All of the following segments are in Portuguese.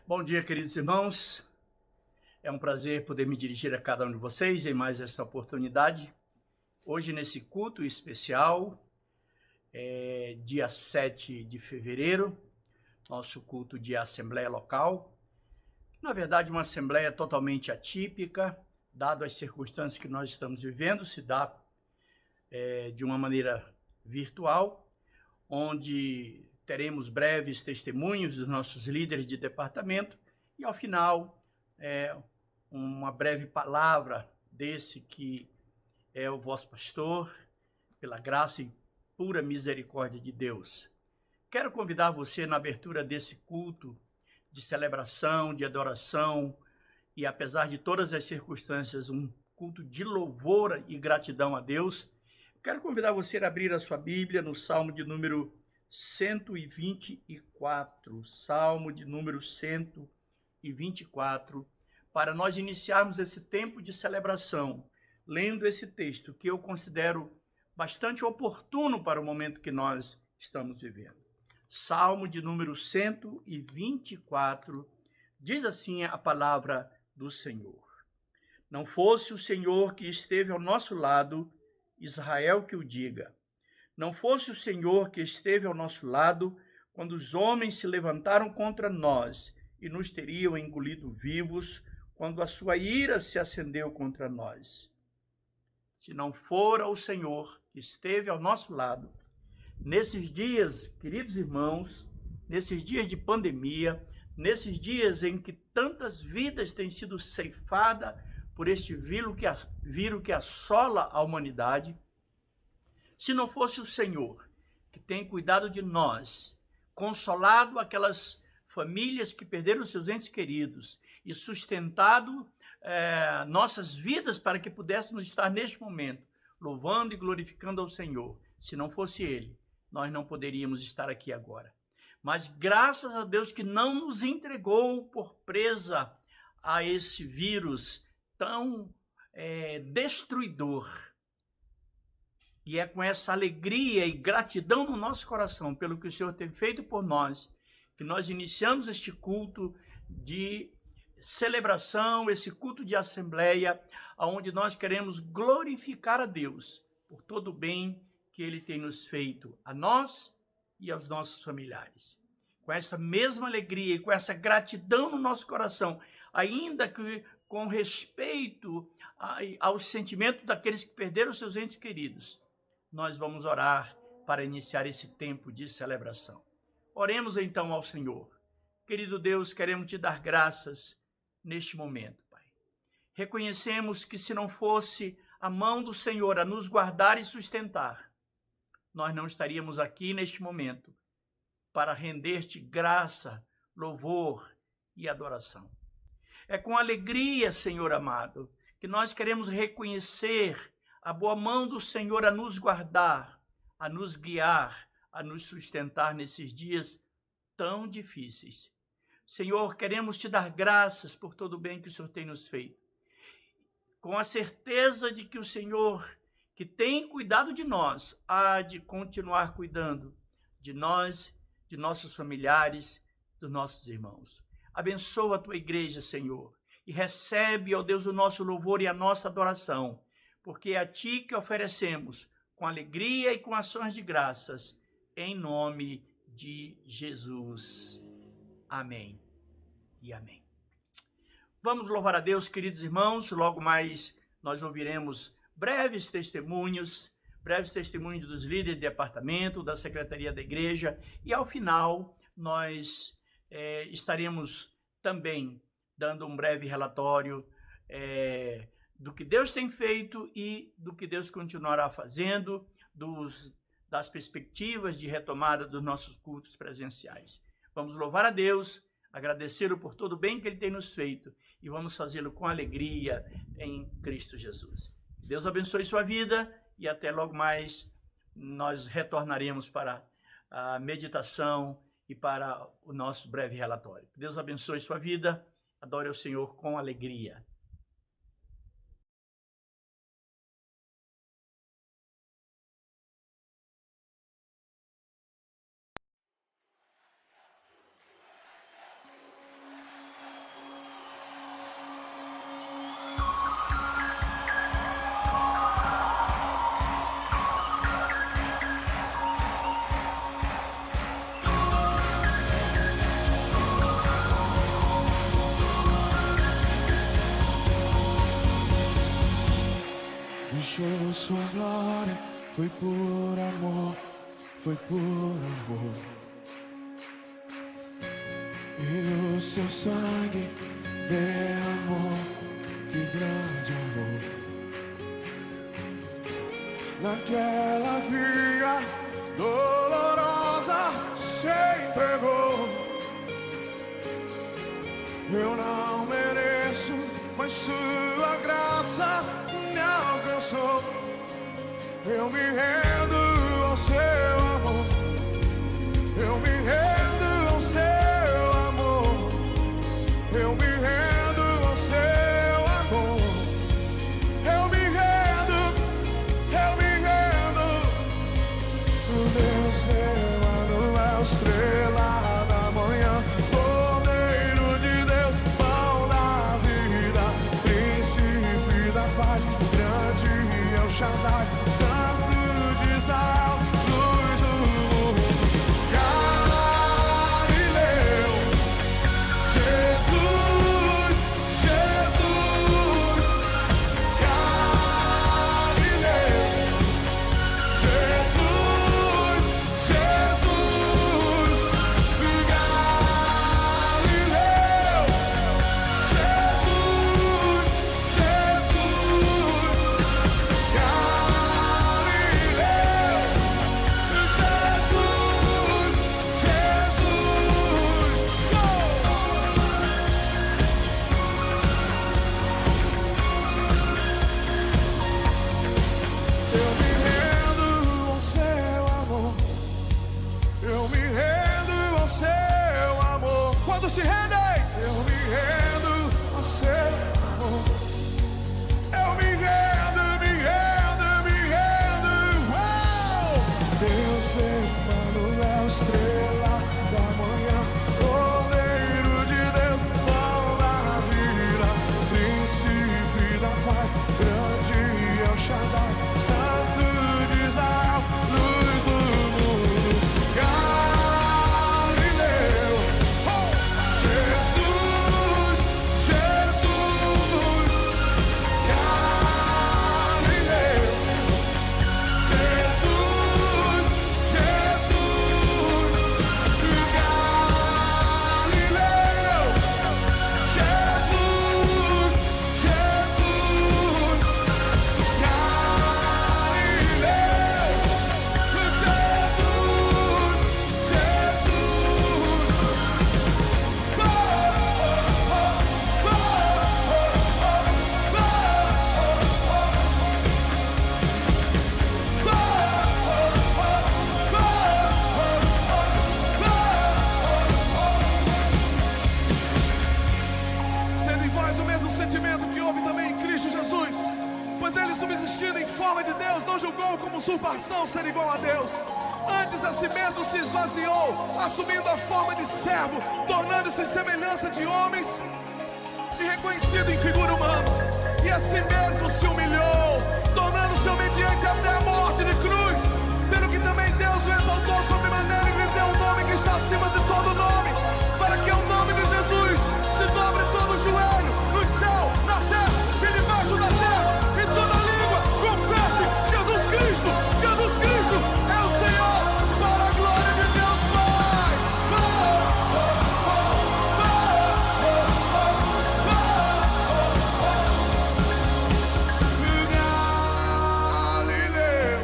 Bom dia, queridos irmãos. É um prazer poder me dirigir a cada um de vocês em mais esta oportunidade. Hoje, nesse culto especial, dia 7 de fevereiro, nosso culto de assembleia local. Na verdade, uma assembleia totalmente atípica, dado as circunstâncias que nós estamos vivendo, se dá de uma maneira virtual, onde teremos breves testemunhos dos nossos líderes de departamento e, ao final, uma breve palavra desse que é o vosso pastor, pela graça e pura misericórdia de Deus. Quero convidar você na abertura desse culto de celebração, de adoração e, apesar de todas as circunstâncias, um culto de louvor e gratidão a Deus. Quero convidar você a abrir a sua Bíblia no Salmo de número 124, Salmo de número 124, para nós iniciarmos esse tempo de celebração, lendo esse texto que eu considero bastante oportuno para o momento que nós estamos vivendo. Salmo de número 124, diz assim a palavra do Senhor: Não fosse o Senhor que esteve ao nosso lado, Israel que o diga. Não fosse o Senhor que esteve ao nosso lado, quando os homens se levantaram contra nós e nos teriam engolido vivos, quando a sua ira se acendeu contra nós. Se não fora o Senhor que esteve ao nosso lado, nesses dias, queridos irmãos, nesses dias de pandemia, nesses dias em que tantas vidas têm sido ceifadas por este vírus que assola a humanidade, se não fosse o Senhor que tem cuidado de nós, consolado aquelas famílias que perderam seus entes queridos e sustentado nossas vidas para que pudéssemos estar neste momento louvando e glorificando ao Senhor, se não fosse Ele, nós não poderíamos estar aqui agora. Mas graças a Deus que não nos entregou por presa a esse vírus tão destruidor. E é com essa alegria e gratidão no nosso coração pelo que o Senhor tem feito por nós, que nós iniciamos este culto de celebração, esse culto de assembleia, onde nós queremos glorificar a Deus por todo o bem que Ele tem nos feito, a nós e aos nossos familiares. Com essa mesma alegria e com essa gratidão no nosso coração, ainda que com respeito ao sentimento daqueles que perderam seus entes queridos, nós vamos orar para iniciar esse tempo de celebração. Oremos então ao Senhor. Querido Deus, queremos te dar graças neste momento, Pai. Reconhecemos que se não fosse a mão do Senhor a nos guardar e sustentar, nós não estaríamos aqui neste momento para render-te graça, louvor e adoração. É com alegria, Senhor amado, que nós queremos reconhecer a boa mão do Senhor a nos guardar, a nos guiar, a nos sustentar nesses dias tão difíceis. Senhor, queremos te dar graças por todo o bem que o Senhor tem nos feito, com a certeza de que o Senhor, que tem cuidado de nós, há de continuar cuidando de nós, de nossos familiares, dos nossos irmãos. Abençoa a tua igreja, Senhor, e recebe, ó Deus, o nosso louvor e a nossa adoração, porque é a ti que oferecemos com alegria e com ações de graças, em nome de Jesus. Amém e amém. Vamos louvar a Deus, queridos irmãos. Logo mais nós ouviremos breves testemunhos dos líderes de departamento, da secretaria da igreja, e ao final nós estaremos também dando um breve relatório do que Deus tem feito e do que Deus continuará fazendo, das perspectivas de retomada dos nossos cultos presenciais. Vamos louvar a Deus, agradecê-lo por todo o bem que Ele tem nos feito e vamos fazê-lo com alegria em Cristo Jesus. Deus abençoe sua vida e até logo mais nós retornaremos para a meditação e para o nosso breve relatório. Deus abençoe sua vida, adore ao Senhor com alegria. sua glória, foi por amor, foi por amor. E o seu sangue derramou, que grande amor. Naquela via dolorosa se entregou. Eu não mereço, mas sua graça me alcançou. Eu me rendo ao seu amor. Eu me rendo ao seu amor. Eu me rendo ao seu amor. Eu me rendo, eu me rendo. O Deus Emanuel, estrela da manhã, Cordeiro de Deus, pão da vida, príncipe da paz, o grande El Shaddai, Santo de Israel, luz do mundo. Galileu, Jesus, Jesus. Galileu, Jesus, Jesus. Galileu, Jesus, Jesus. Eu me rendo ao seu amor. Eu me rendo ao seu amor. Quando se rendem, eu me rendo ao seu amor. Eu me rendo, me rendo, me rendo. Uau! Deus Emanuel, estrela da manhã, Cordeiro de Deus, pão da vida, príncipe da paz, grande El Shaddai, Santo de Israel, luz do mundo. Galileu, oh! Jesus, Jesus. Galileu, Jesus, Jesus. Galileu, Jesus, Jesus. Tendo em vós o mesmo sentimento que houve também em Cristo Jesus, pois ele, subsistindo em forma de Deus, não julgou como usurpação ser igual a Deus. Antes a si mesmo se esvaziou, assumindo a forma de servo, tornando-se em semelhança de homens e reconhecido em figura humana. E a si mesmo se humilhou, tornando-se obediente até a morte de cruz. Pelo que também Deus o exaltou sobremaneira e lhe deu um nome que está acima de todo nome, para que o nome de Jesus se dobre todo o joelho, no céu, na terra e debaixo da terra, e toda língua confesse: Jesus Cristo, Jesus Cristo é o Senhor, para a glória de Deus Pai. Galileu,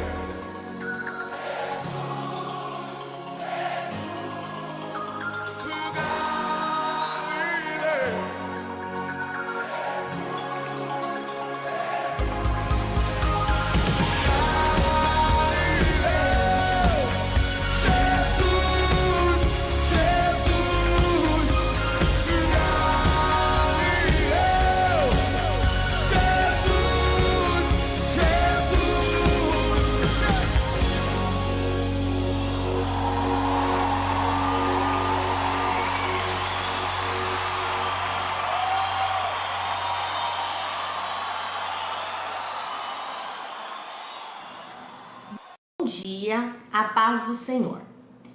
Bom dia, a paz do Senhor.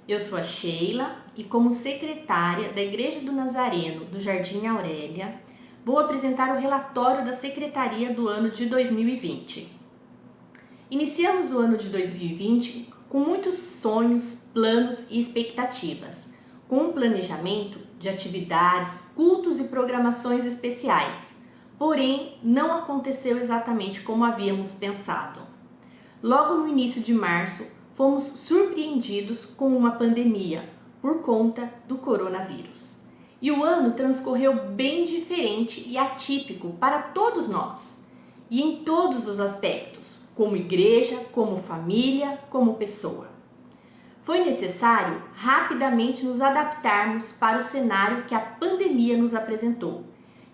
Eu sou a Sheila e, como secretária da Igreja do Nazareno do Jardim Aurélia, vou apresentar o relatório da Secretaria do ano de 2020. Iniciamos o ano de 2020 com muitos sonhos, planos e expectativas, com um planejamento de atividades, cultos e programações especiais. Porém, não aconteceu exatamente como havíamos pensado. Logo no início de março, fomos surpreendidos com uma pandemia por conta do coronavírus. E o ano transcorreu bem diferente e atípico para todos nós, e em todos os aspectos, como igreja, como família, como pessoa. Foi necessário rapidamente nos adaptarmos para o cenário que a pandemia nos apresentou,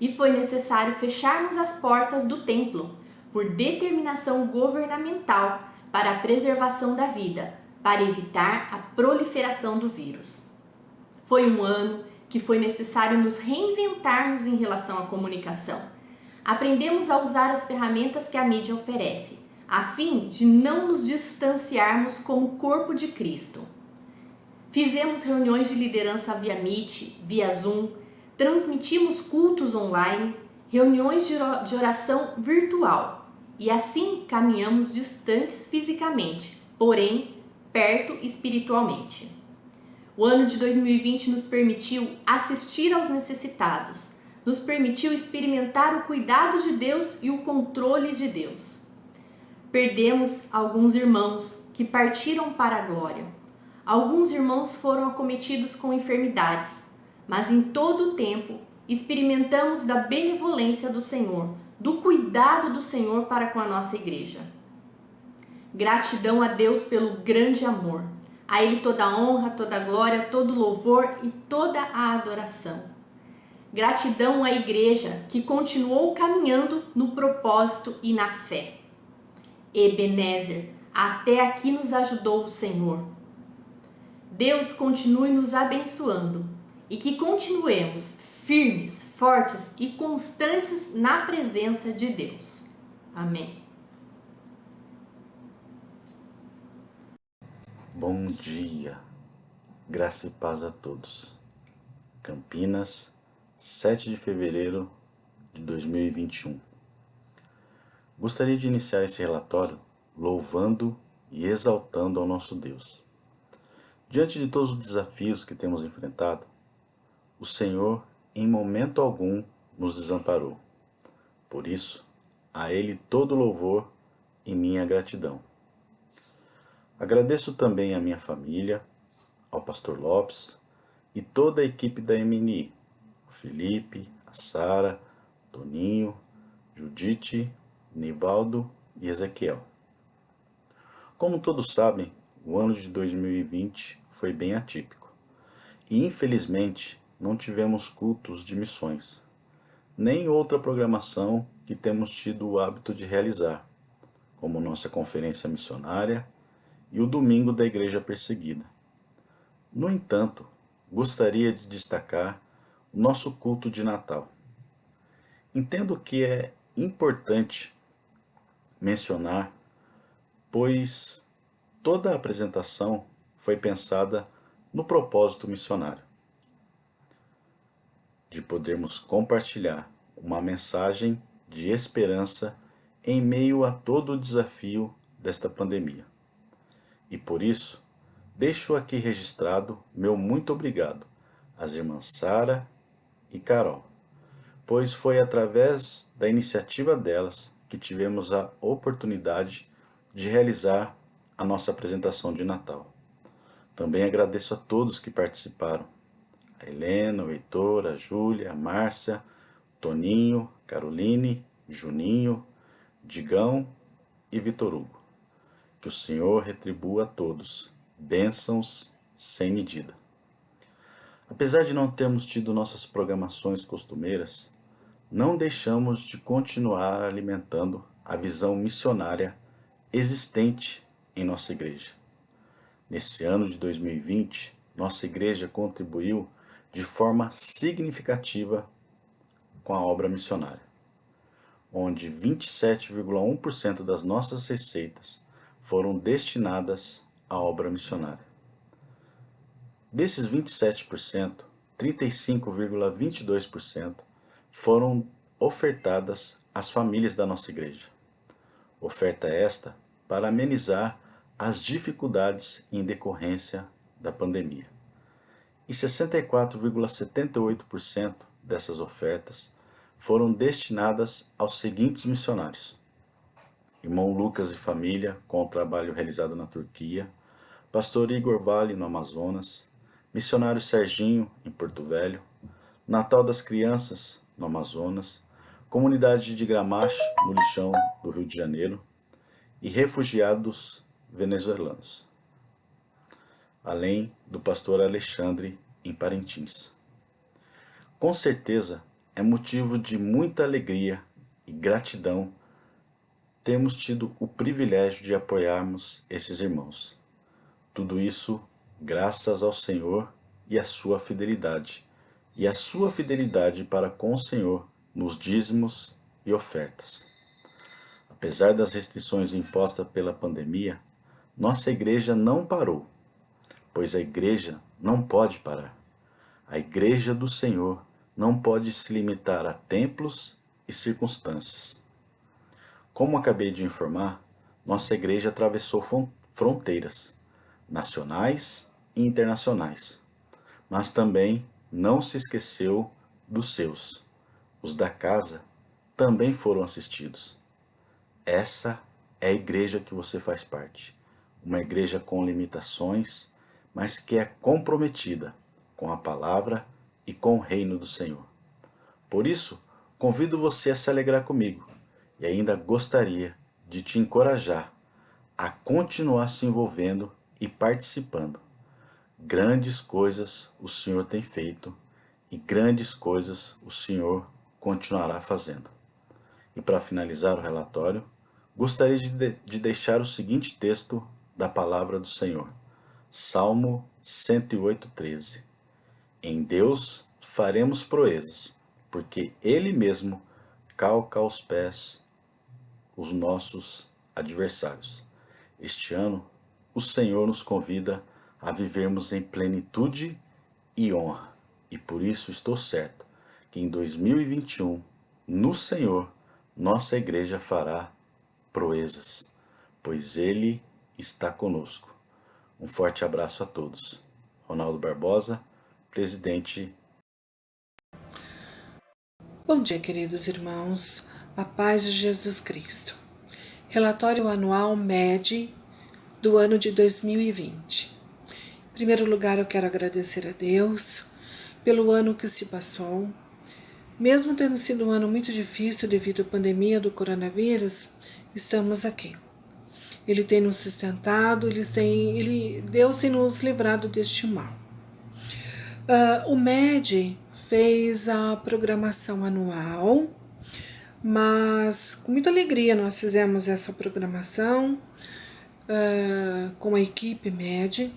e foi necessário fecharmos as portas do templo por determinação governamental para a preservação da vida, para evitar a proliferação do vírus. Foi um ano que foi necessário nos reinventarmos em relação à comunicação. Aprendemos a usar as ferramentas que a mídia oferece, a fim de não nos distanciarmos como corpo de Cristo. Fizemos reuniões de liderança via Meet, via Zoom, transmitimos cultos online, reuniões de oração virtual e assim caminhamos distantes fisicamente, porém perto espiritualmente. O ano de 2020 nos permitiu assistir aos necessitados, nos permitiu experimentar o cuidado de Deus e o controle de Deus. Perdemos alguns irmãos que partiram para a glória. Alguns irmãos foram acometidos com enfermidades, mas em todo o tempo experimentamos da benevolência do Senhor, do cuidado do Senhor para com a nossa igreja. Gratidão a Deus pelo grande amor. A Ele toda a honra, toda a glória, todo o louvor e toda a adoração. Gratidão à igreja que continuou caminhando no propósito e na fé. Ebenezer, até aqui nos ajudou o Senhor. Deus continue nos abençoando e que continuemos firmes, fortes e constantes na presença de Deus. Amém. Bom dia, graça e paz a todos. Campinas, 7 de fevereiro de 2021. Gostaria de iniciar esse relatório louvando e exaltando ao nosso Deus. Diante de todos os desafios que temos enfrentado, o Senhor em momento algum nos desamparou. Por isso, a Ele todo louvor e minha gratidão. Agradeço também à minha família, ao pastor Lopes e toda a equipe da MNI, o Felipe, a Sara, Toninho, Judite, Nivaldo e Ezequiel. Como todos sabem, o ano de 2020 foi bem atípico e infelizmente não tivemos cultos de missões, nem outra programação que temos tido o hábito de realizar, como nossa conferência missionária e o domingo da Igreja Perseguida. No entanto, gostaria de destacar o nosso culto de Natal. Entendo que é importante mencionar, pois toda a apresentação foi pensada no propósito missionário, de podermos compartilhar uma mensagem de esperança em meio a todo o desafio desta pandemia. E por isso, deixo aqui registrado meu muito obrigado às irmãs Sara e Carol, pois foi através da iniciativa delas que tivemos a oportunidade de realizar a nossa apresentação de Natal. Também agradeço a todos que participaram, a Helena, o Heitor, a Júlia, a Márcia, Toninho, Caroline, Juninho, Digão e Vitor Hugo. Que o Senhor retribua a todos bênçãos sem medida. Apesar de não termos tido nossas programações costumeiras, não deixamos de continuar alimentando a visão missionária existente em nossa igreja. Nesse ano de 2020, nossa igreja contribuiu de forma significativa com a obra missionária, onde 27,1% das nossas receitas foram destinadas à obra missionária. Desses 27%, 35,22% foram ofertadas às famílias da nossa igreja. Oferta esta para amenizar as dificuldades em decorrência da pandemia. E 64,78% dessas ofertas foram destinadas aos seguintes missionários: Irmão Lucas e família, com o trabalho realizado na Turquia, Pastor Igor Vale, no Amazonas, Missionário Serginho, em Porto Velho, Natal das Crianças, no Amazonas, Comunidade de Gramache, no Lixão do Rio de Janeiro, e refugiados venezuelanos, além do pastor Alexandre, em Parintins. Com certeza, é motivo de muita alegria e gratidão termos tido o privilégio de apoiarmos esses irmãos. Tudo isso graças ao Senhor e à sua fidelidade, para com o Senhor nos dízimos e ofertas. Apesar das restrições impostas pela pandemia, nossa igreja não parou, pois a igreja não pode parar. A igreja do Senhor não pode se limitar a templos e circunstâncias. Como acabei de informar, nossa igreja atravessou fronteiras nacionais e internacionais, mas também não se esqueceu dos seus. Os da casa também foram assistidos. Essa é a igreja que você faz parte, uma igreja com limitações, mas que é comprometida com a palavra e com o reino do Senhor. Por isso, convido você a se alegrar comigo e ainda gostaria de te encorajar a continuar se envolvendo e participando. Grandes coisas o Senhor tem feito e grandes coisas o Senhor continuará fazendo. E para finalizar o relatório, gostaria de deixar o seguinte texto da palavra do Senhor. Salmo 108:13. Em Deus faremos proezas, porque Ele mesmo calca aos pés os nossos adversários. Este ano, o Senhor nos convida a vivermos em plenitude e honra. E por isso estou certo que em 2021, no Senhor, nossa igreja fará proezas, pois Ele está conosco. Um forte abraço a todos. Ronaldo Barbosa, presidente. Bom dia, queridos irmãos. A paz de Jesus Cristo. Relatório anual MED do ano de 2020. Em primeiro lugar, eu quero agradecer a Deus pelo ano que se passou. Mesmo tendo sido um ano muito difícil devido à pandemia do coronavírus, estamos aqui. Ele tem nos sustentado, Deus tem nos livrado deste mal. O MED fez a programação anual, mas com muita alegria nós fizemos essa programação com a equipe MED,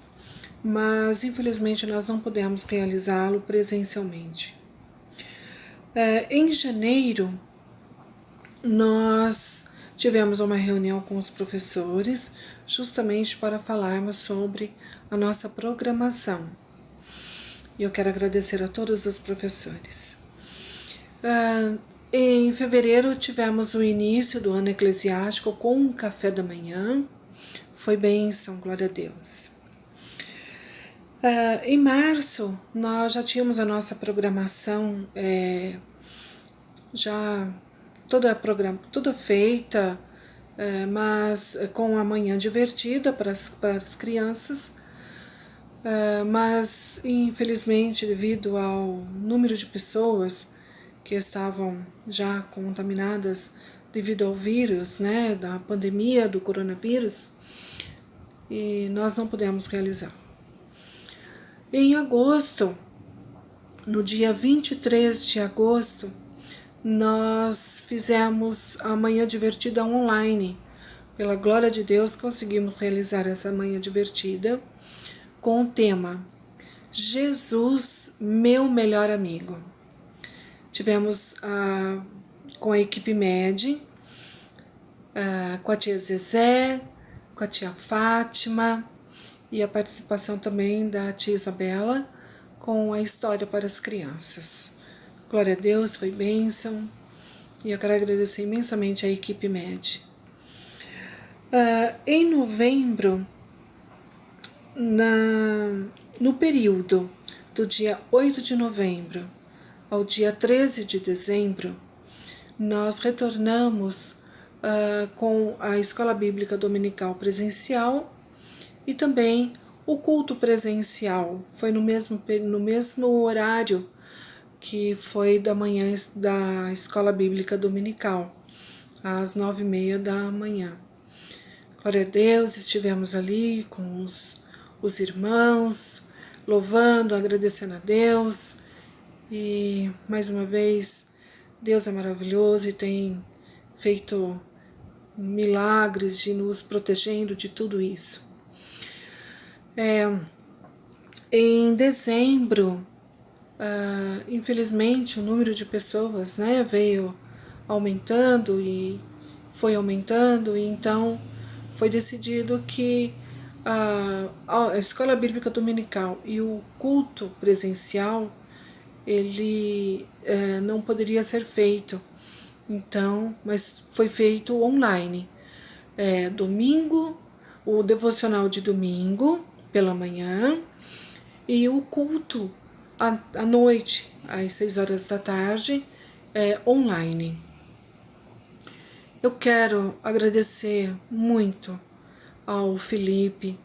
mas infelizmente nós não pudemos realizá-lo presencialmente. Em janeiro, nós tivemos uma reunião com os professores, justamente para falarmos sobre a nossa programação. E eu quero agradecer a todos os professores. Em fevereiro, tivemos o início do ano eclesiástico com um café da manhã. Foi bênção, glória a Deus. Em março, nós já tínhamos a nossa programação já toda feita, mas com a manhã divertida para as crianças, mas infelizmente devido ao número de pessoas que estavam já contaminadas devido ao vírus, da pandemia do coronavírus, e nós não pudemos realizar. Em agosto, no dia 23 de agosto, nós fizemos a Manhã Divertida online. Pela glória de Deus, conseguimos realizar essa Manhã Divertida com o tema Jesus, meu melhor amigo. Tivemos com a equipe MED, com a tia Zezé, com a tia Fátima e a participação também da tia Isabela com a história para as crianças. Glória a Deus, foi bênção, e eu quero agradecer imensamente à equipe MED. Em novembro, no período do dia 8 de novembro ao dia 13 de dezembro, nós retornamos com a Escola Bíblica Dominical presencial e também o culto presencial. Foi no mesmo horário que foi da manhã da Escola Bíblica Dominical, às 9h30 da manhã. Glória a Deus, estivemos ali com os irmãos, louvando, agradecendo a Deus. E, mais uma vez, Deus é maravilhoso e tem feito milagres de nos protegendo de tudo isso. Em dezembro, infelizmente, o número de pessoas, veio aumentando e foi aumentando, e então foi decidido que a Escola Bíblica Dominical e o culto presencial, ele não poderia ser feito, então, mas foi feito online. Domingo, o devocional de domingo pela manhã e o culto à noite, às 6 horas da tarde, online. Eu quero agradecer muito ao Felipe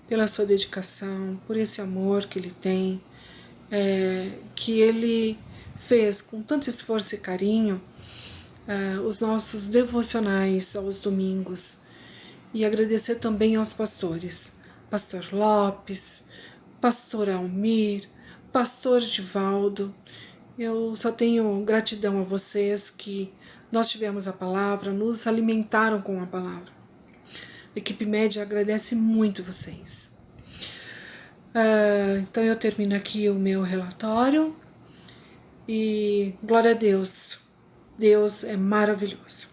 pela sua dedicação, por esse amor que ele tem, que ele fez com tanto esforço e carinho os nossos devocionais aos domingos. E agradecer também aos pastores, Pastor Lopes, Pastor Almir, Pastor Givaldo. Eu só tenho gratidão a vocês que nós tivemos a palavra, nos alimentaram com a palavra. A equipe média agradece muito vocês. Então eu termino aqui o meu relatório e glória a Deus. Deus é maravilhoso.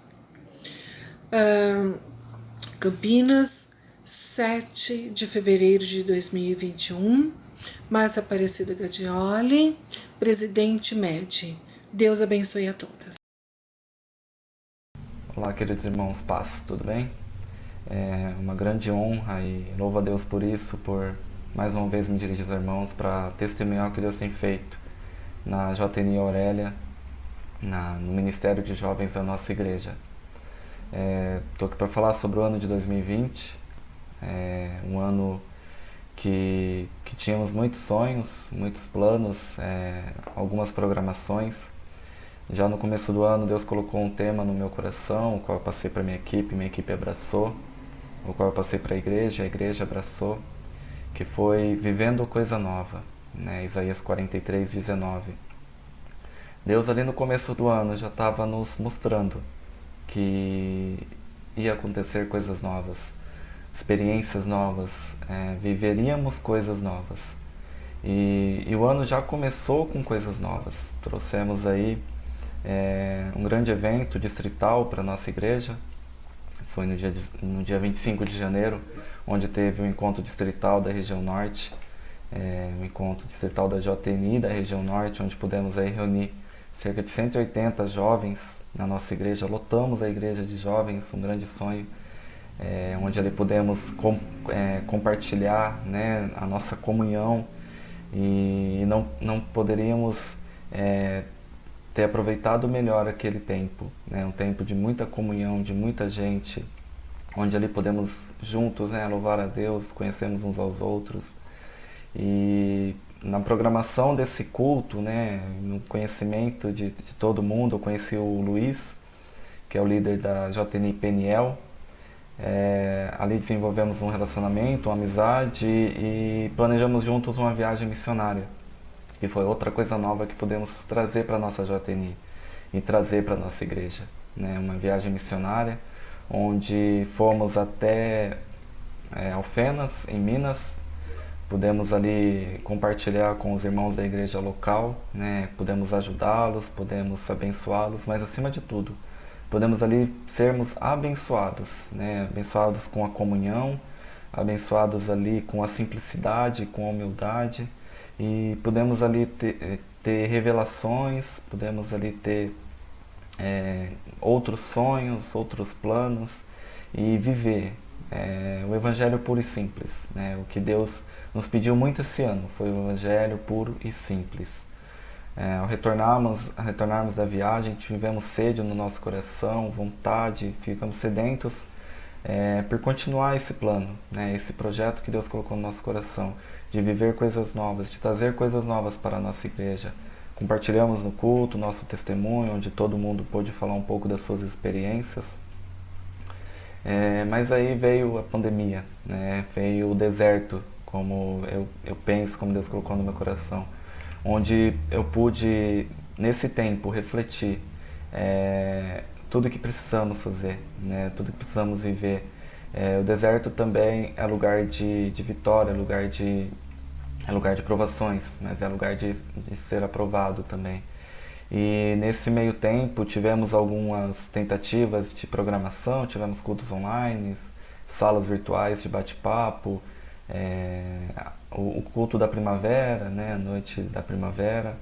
Campinas, 7 de fevereiro de 2021, Márcia Aparecida Gadioli, Presidente MED. Deus abençoe a todas. Olá, queridos irmãos, paz, tudo bem? É uma grande honra e louvo a Deus por isso, por mais uma vez me dirigir aos irmãos para testemunhar o que Deus tem feito na JNI Aurélia, no Ministério de Jovens da nossa igreja. Estou aqui para falar sobre o ano de 2020, um ano que tínhamos muitos sonhos, muitos planos, algumas programações. Já no começo do ano, Deus colocou um tema no meu coração, o qual eu passei para minha equipe abraçou, o qual eu passei para a igreja abraçou, que foi Vivendo Coisa Nova, Isaías 43:19. Deus ali no começo do ano já estava nos mostrando que ia acontecer coisas novas, experiências novas, viveríamos coisas novas. E o ano já começou com coisas novas. Trouxemos aí um grande evento distrital para a nossa igreja. Foi no dia 25 de janeiro, onde teve um encontro distrital da região norte, um encontro distrital da JNI da região norte, onde pudemos aí reunir cerca de 180 jovens na nossa igreja. Lotamos a igreja de jovens, um grande sonho, onde ali pudemos compartilhar a nossa comunhão, e não poderíamos ter aproveitado melhor aquele tempo, um tempo de muita comunhão, de muita gente, onde ali podemos juntos louvar a Deus, conhecemos uns aos outros. E na programação desse culto, no conhecimento de todo mundo, eu conheci o Luiz, que é o líder da JNI Peniel. Ali desenvolvemos um relacionamento, uma amizade, e planejamos juntos uma viagem missionária, que foi outra coisa nova que podemos trazer para a nossa JNI e trazer para a nossa igreja. Uma viagem missionária, onde fomos até Alfenas, em Minas. Pudemos ali compartilhar com os irmãos da igreja local, pudemos ajudá-los, pudemos abençoá-los, mas acima de tudo, podemos ali sermos abençoados, abençoados com a comunhão, abençoados ali com a simplicidade, com a humildade, e podemos ali ter revelações, podemos ali ter outros sonhos, outros planos, e viver o Evangelho puro e simples, né? O que Deus nos pediu muito esse ano foi o Evangelho puro e simples. Ao retornarmos da viagem, tivemos sede no nosso coração, vontade, ficamos sedentos por continuar esse plano, né? Esse projeto que Deus colocou no nosso coração, de viver coisas novas, de trazer coisas novas para a nossa igreja. Compartilhamos no culto nosso testemunho, onde todo mundo pôde falar um pouco das suas experiências. Mas aí veio a pandemia, né? Veio o deserto, como eu penso, como Deus colocou no meu coração, onde eu pude, nesse tempo, refletir tudo que precisamos fazer, né? Tudo que precisamos viver. O deserto também é lugar de vitória, é lugar de provações, mas é lugar de ser aprovado também. E nesse meio tempo tivemos algumas tentativas de programação, tivemos cultos online, salas virtuais de bate-papo, o culto da primavera, né, a noite da primavera,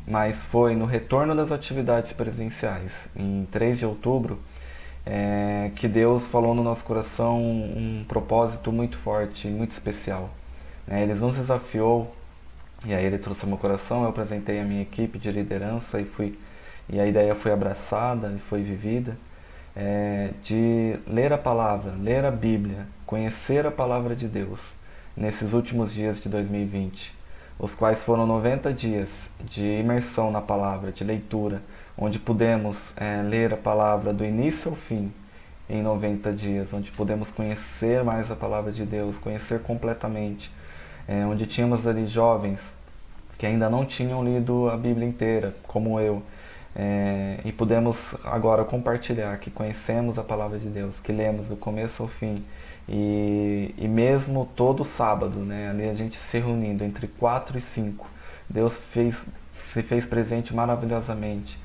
mas foi no retorno das atividades presenciais, em 3 de outubro, que Deus falou no nosso coração um propósito muito forte, muito especial. Ele nos desafiou, e aí Ele trouxe ao meu coração, eu apresentei a minha equipe de liderança e a ideia foi abraçada e foi vivida, de ler a palavra, ler a Bíblia, conhecer a palavra de Deus nesses últimos dias de 2020, os quais foram 90 dias de imersão na palavra, de leitura, onde pudemos ler a palavra do início ao fim em 90 dias, onde pudemos conhecer mais a palavra de Deus, conhecer completamente, onde tínhamos ali jovens que ainda não tinham lido a Bíblia inteira, como eu, e pudemos agora compartilhar que conhecemos a palavra de Deus, que lemos do começo ao fim, e mesmo todo sábado, né, ali a gente se reunindo entre 4 e 5, Deus se fez presente maravilhosamente,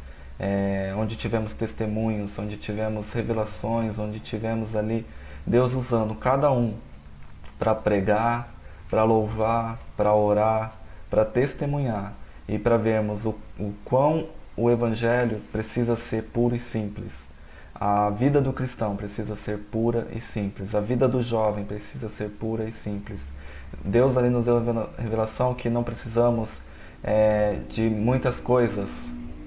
onde tivemos testemunhos, onde tivemos revelações, onde tivemos ali Deus usando cada um para pregar, para louvar, para orar, para testemunhar e para vermos o quão o Evangelho precisa ser puro e simples. A vida do cristão precisa ser pura e simples. A vida do jovem precisa ser pura e simples. Deus ali nos deu a revelação que não precisamos de muitas coisas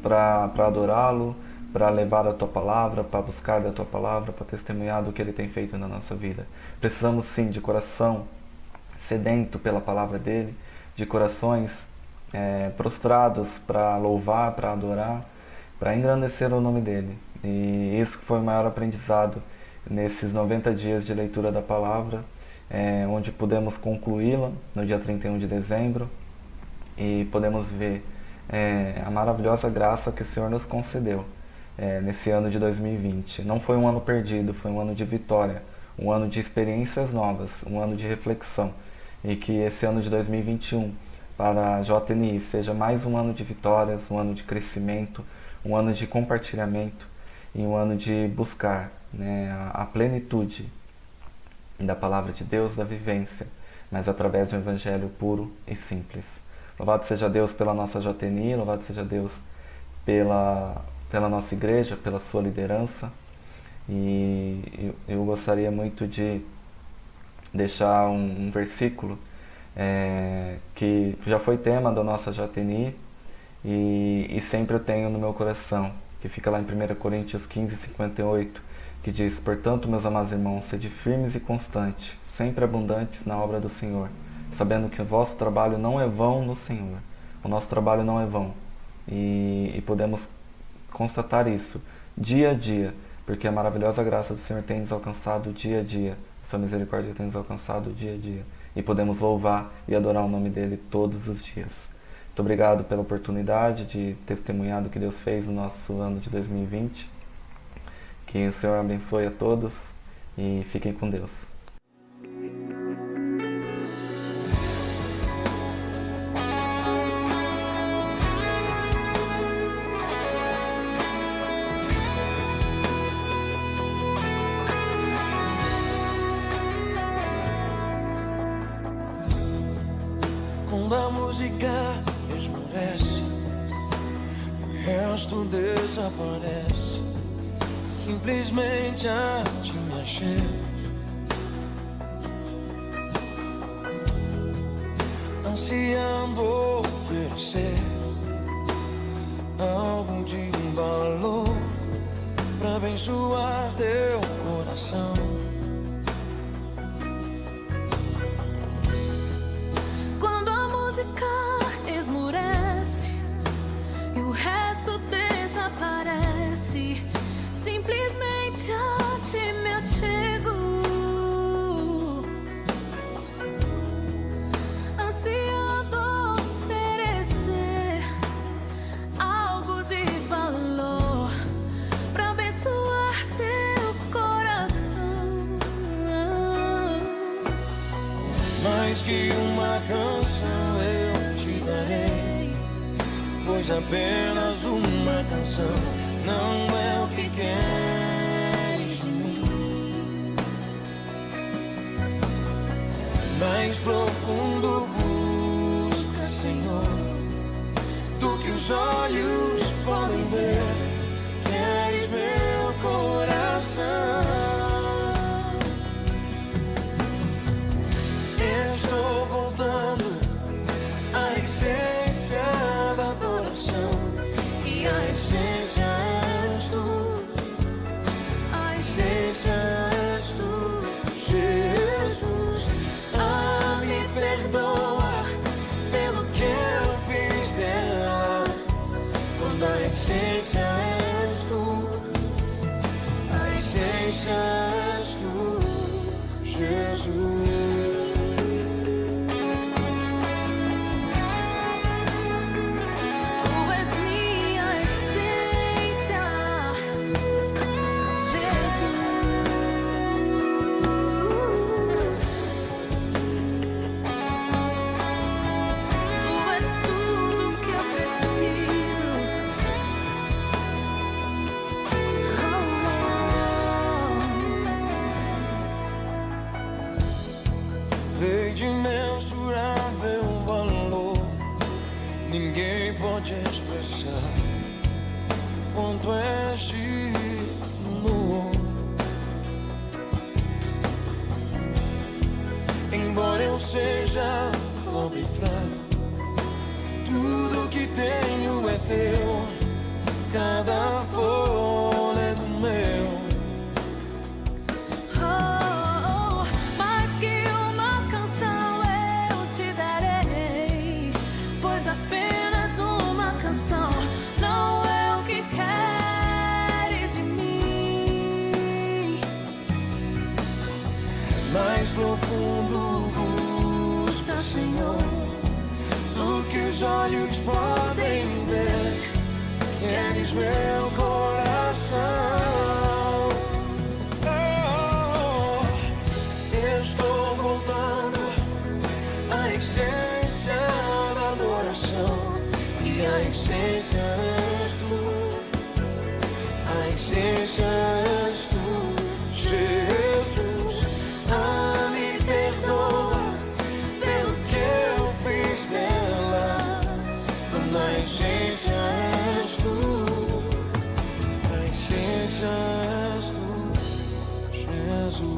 para adorá-lo, para levar a Tua Palavra, para buscar da Tua Palavra, para testemunhar do que Ele tem feito na nossa vida. Precisamos sim de coração sedento pela Palavra dEle, de corações prostrados para louvar, para adorar, para engrandecer o nome dEle. E isso foi o maior aprendizado nesses 90 dias de leitura da Palavra, onde pudemos concluí-la no dia 31 de dezembro e podemos ver a maravilhosa graça que o Senhor nos concedeu nesse ano de 2020. Não foi um ano perdido, foi um ano de vitória, um ano de experiências novas, um ano de reflexão. E que esse ano de 2021 para a JNI seja mais um ano de vitórias, um ano de crescimento, um ano de compartilhamento e um ano de buscar, né, a plenitude da palavra de Deus, da vivência, mas através de um evangelho puro e simples. Louvado seja Deus pela nossa JNI, louvado seja Deus pela nossa igreja, pela sua liderança. E eu gostaria muito de deixar um versículo que já foi tema da nossa JNI e sempre eu tenho no meu coração, que fica lá em 1 Coríntios 15, 58, que diz: portanto, meus amados irmãos, sede firmes e constantes, sempre abundantes na obra do Senhor, sabendo que o vosso trabalho não é vão no Senhor. O nosso trabalho não é vão. E podemos constatar isso dia a dia, porque a maravilhosa graça do Senhor tem nos alcançado dia a dia. Sua misericórdia tem nos alcançado dia a dia. E podemos louvar e adorar o nome dEle todos os dias. Muito obrigado pela oportunidade de testemunhar do que Deus fez no nosso ano de 2020. Que o Senhor abençoe a todos e fiquem com Deus. Quando a música esmorece e o resto desaparece, simplesmente a ti me achei. Ansiando oferecer algo de valor pra abençoar teu coração. Quando a música esmurece e o resto desaparece, simplesmente a ti me achego. Ansiando oferecer algo de valor pra abençoar teu coração. Mais que uma canção eu te darei, pois apenas uma canção não é o que queres de mim. Mais profundo busca, Senhor, do que os olhos podem ver. Queres meu coração. Estou voltando à essência da adoração, e a essência és tu, a essência és tu, Jesus. Ah, me perdoa pelo que eu fiz dela, quando a essência és tu, a essência és tu, Jesus. Rei de imensurável valor, ninguém pode expressar quanto és digno. Embora eu seja pobre e fraco, tudo que tenho é teu, cada fôlego meu. Mais profundo busca, Senhor, do que os olhos podem ver. Queres meu coração. Estou voltando à essência da adoração, e a essência és tu, a essência és tu, Jesus. Ah, me perdoa pelo que eu fiz dela, quando a essência és tu, a essência és tu, Jesus.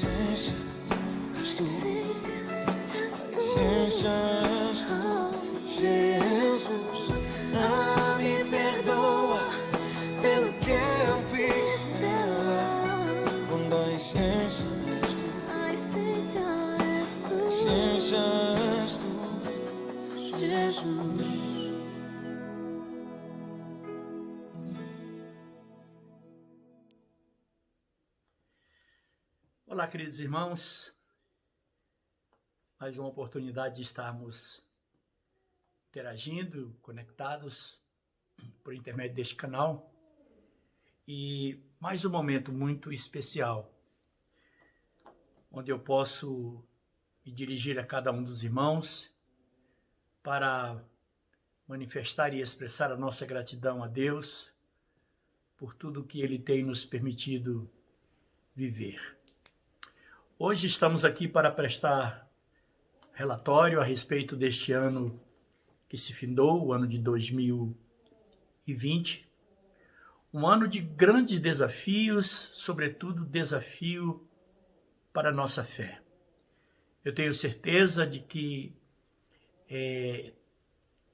essência és tu. Essência és tu, Jesus. Ah, me perdoa pelo que eu fiz nela. Quando a essência és tu. A essência és tu. Essência és tu, Jesus. Olá, queridos irmãos, mais uma oportunidade de estarmos interagindo, conectados por intermédio deste canal e mais um momento muito especial, onde eu posso me dirigir a cada um dos irmãos para manifestar e expressar a nossa gratidão a Deus por tudo que Ele tem nos permitido viver. Hoje estamos aqui para prestar relatório a respeito deste ano que se findou, o ano de 2020. Um ano de grandes desafios, sobretudo desafio para a nossa fé. Eu tenho certeza de que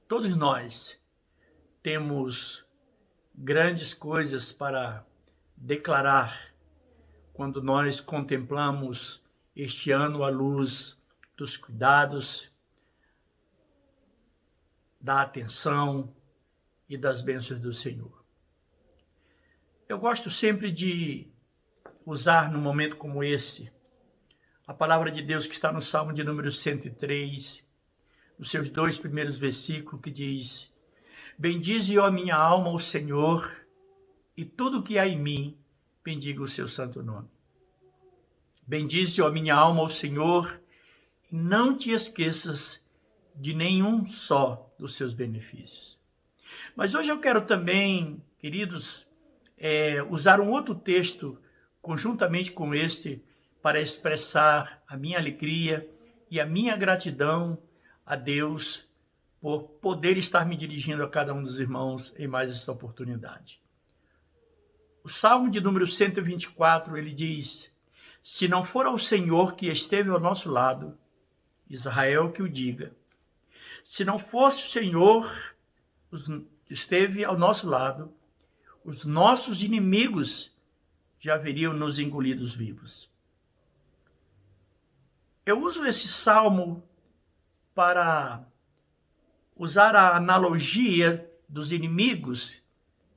todos nós temos grandes coisas para declarar quando nós contemplamos este ano à luz dos cuidados, da atenção e das bênçãos do Senhor. Eu gosto sempre de usar num momento como esse a palavra de Deus que está no Salmo de número 103, nos seus 2 primeiros versículos, que diz: bendize, ó minha alma, o Senhor, e tudo que há em mim, bendiga o seu santo nome. Bendize, ó minha alma, o Senhor, e não te esqueças de nenhum só dos seus benefícios. Mas hoje eu quero também, queridos, usar um outro texto, conjuntamente com este, para expressar a minha alegria e a minha gratidão a Deus por poder estar me dirigindo a cada um dos irmãos em mais esta oportunidade. O Salmo de número 124, ele diz: se não for ao Senhor que esteve ao nosso lado, Israel que o diga. Se não fosse o Senhor que esteve ao nosso lado, os nossos inimigos já haveriam nos engolidos vivos. Eu uso esse salmo para usar a analogia dos inimigos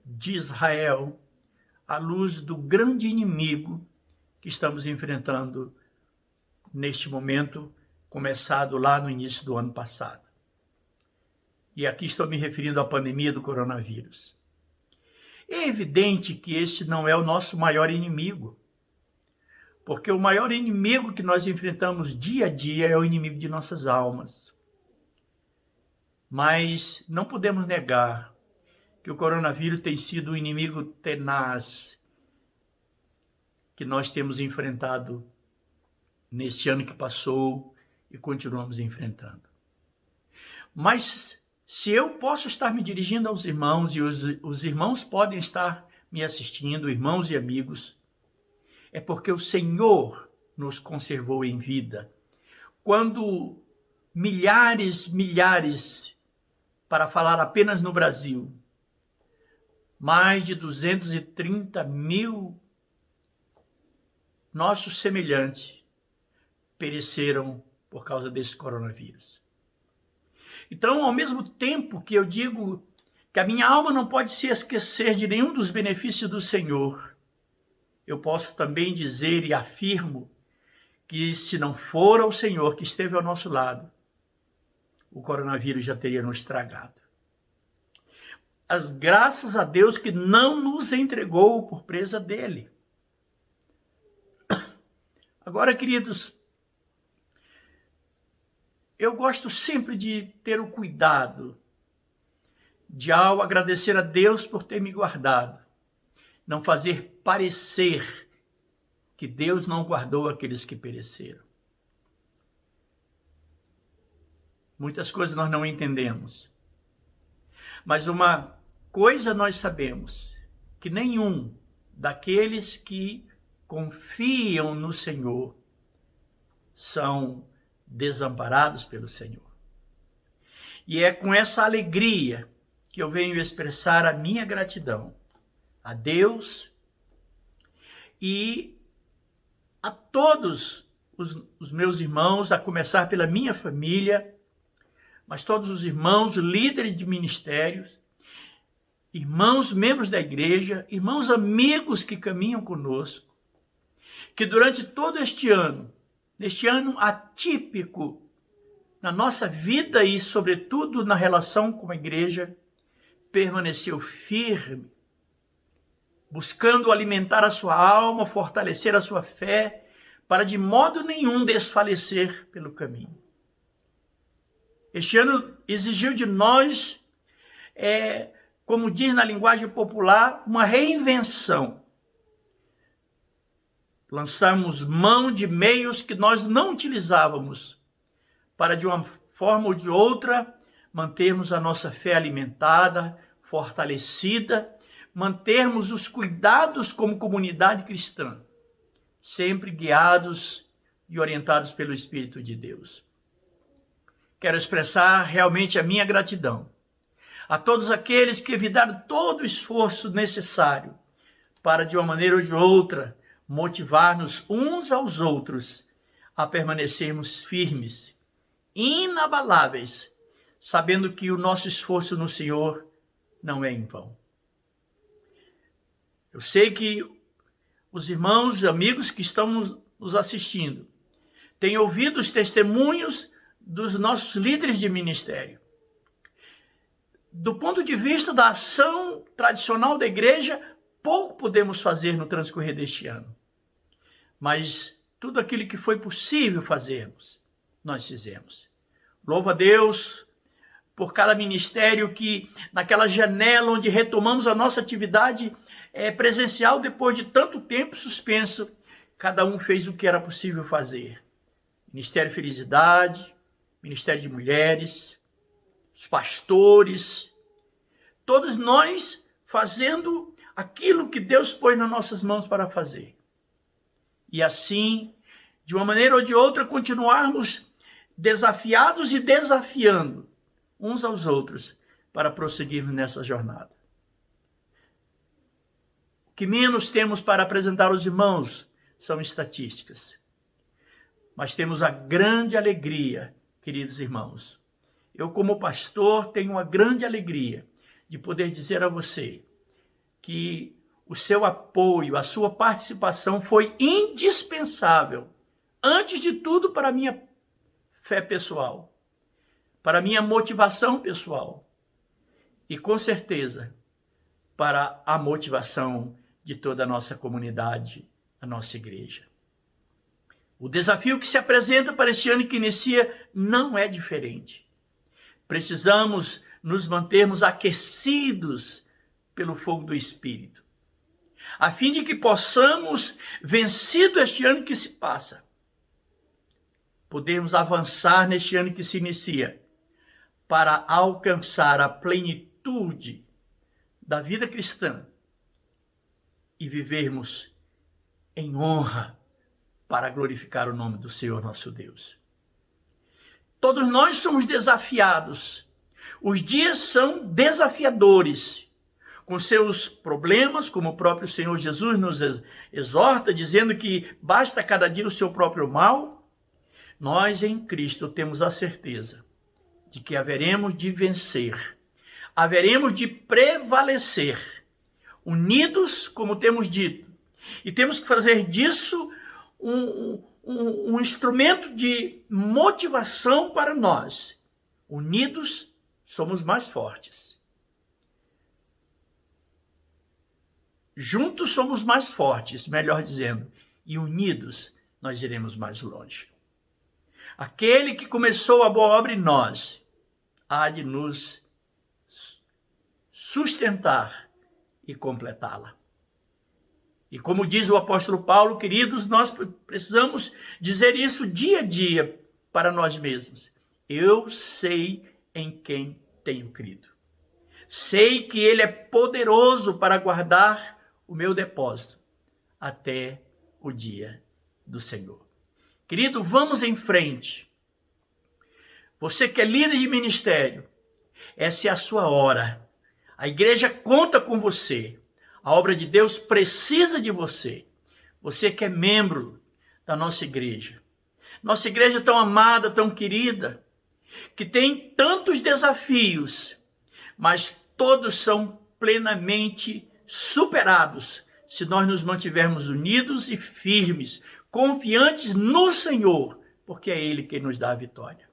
de Israel à luz do grande inimigo que estamos enfrentando neste momento, começado lá no início do ano passado. E aqui estou me referindo à pandemia do coronavírus. É evidente que este não é o nosso maior inimigo, porque o maior inimigo que nós enfrentamos dia a dia é o inimigo de nossas almas. Mas não podemos negar que o coronavírus tem sido um inimigo tenaz que nós temos enfrentado neste ano que passou e continuamos enfrentando. Mas se eu posso estar me dirigindo aos irmãos e os irmãos podem estar me assistindo, irmãos e amigos, é porque o Senhor nos conservou em vida. Quando milhares, para falar apenas no Brasil, mais de 230 mil nossos semelhantes pereceram por causa desse coronavírus. Então, ao mesmo tempo que eu digo que a minha alma não pode se esquecer de nenhum dos benefícios do Senhor, eu posso também dizer e afirmo que se não for o Senhor que esteve ao nosso lado, o coronavírus já teria nos estragado. As graças a Deus que não nos entregou por presa dele. Agora, queridos, eu gosto sempre de ter o cuidado de, ao agradecer a Deus por ter me guardado, não fazer parecer que Deus não guardou aqueles que pereceram. Muitas coisas nós não entendemos. Mas uma coisa nós sabemos, que nenhum daqueles que confiam no Senhor são desamparados pelo Senhor. E é com essa alegria que eu venho expressar a minha gratidão a Deus e a todos os meus irmãos, a começar pela minha família, mas todos os irmãos, líderes de ministérios, irmãos membros da igreja, irmãos amigos que caminham conosco, que durante todo este ano, neste ano atípico na nossa vida e sobretudo na relação com a igreja, permaneceu firme, buscando alimentar a sua alma, fortalecer a sua fé, para de modo nenhum desfalecer pelo caminho. Este ano exigiu de nós, como diz na linguagem popular, uma reinvenção. Lançamos mão de meios que nós não utilizávamos para, de uma forma ou de outra, mantermos a nossa fé alimentada, fortalecida, mantermos os cuidados como comunidade cristã, sempre guiados e orientados pelo Espírito de Deus. Quero expressar realmente a minha gratidão a todos aqueles que evitaram todo o esforço necessário para, de uma maneira ou de outra, motivar-nos uns aos outros a permanecermos firmes, inabaláveis, sabendo que o nosso esforço no Senhor não é em vão. Eu sei que os irmãos e amigos que estão nos assistindo têm ouvido os testemunhos dos nossos líderes de ministério. Do ponto de vista da ação tradicional da igreja, pouco podemos fazer no transcorrer deste ano. Mas tudo aquilo que foi possível fazermos, nós fizemos. Louvo a Deus por cada ministério que, naquela janela onde retomamos a nossa atividade presencial depois de tanto tempo suspenso, cada um fez o que era possível fazer. Ministério Felicidade, Ministério de Mulheres, os pastores, todos nós fazendo aquilo que Deus pôs nas nossas mãos para fazer. E assim, de uma maneira ou de outra, continuarmos desafiados e desafiando uns aos outros para prosseguirmos nessa jornada. O que menos temos para apresentar aos irmãos são estatísticas. Mas temos a grande alegria, queridos irmãos. Eu, como pastor, tenho uma grande alegria de poder dizer a você que o seu apoio, a sua participação foi indispensável, antes de tudo, para a minha fé pessoal, para a minha motivação pessoal e, com certeza, para a motivação de toda a nossa comunidade, a nossa igreja. O desafio que se apresenta para este ano que inicia não é diferente. Precisamos nos mantermos aquecidos pelo fogo do Espírito, a fim de que possamos, vencido este ano que se passa, podermos avançar neste ano que se inicia, para alcançar a plenitude da vida cristã e vivermos em honra para glorificar o nome do Senhor nosso Deus. Todos nós somos desafiados. Os dias são desafiadores, com seus problemas, como o próprio Senhor Jesus nos exorta, dizendo que basta cada dia o seu próprio mal. Nós em Cristo temos a certeza de que haveremos de vencer, haveremos de prevalecer, unidos, como temos dito, e temos que fazer disso um instrumento de motivação para nós. Unidos, somos mais fortes. Juntos somos mais fortes, melhor dizendo, e unidos nós iremos mais longe. Aquele que começou a boa obra em nós há de nos sustentar e completá-la. E como diz o apóstolo Paulo, queridos, nós precisamos dizer isso dia a dia para nós mesmos. Eu sei em quem tenho crido. Sei que Ele é poderoso para guardar o meu depósito até o dia do Senhor. Querido, vamos em frente. Você que é líder de ministério, essa é a sua hora. A igreja conta com você. A obra de Deus precisa de você. Você que é membro da nossa igreja. Nossa igreja tão amada, tão querida, que tem tantos desafios, mas todos são plenamente superados se nós nos mantivermos unidos e firmes, confiantes no Senhor, porque é Ele quem nos dá a vitória.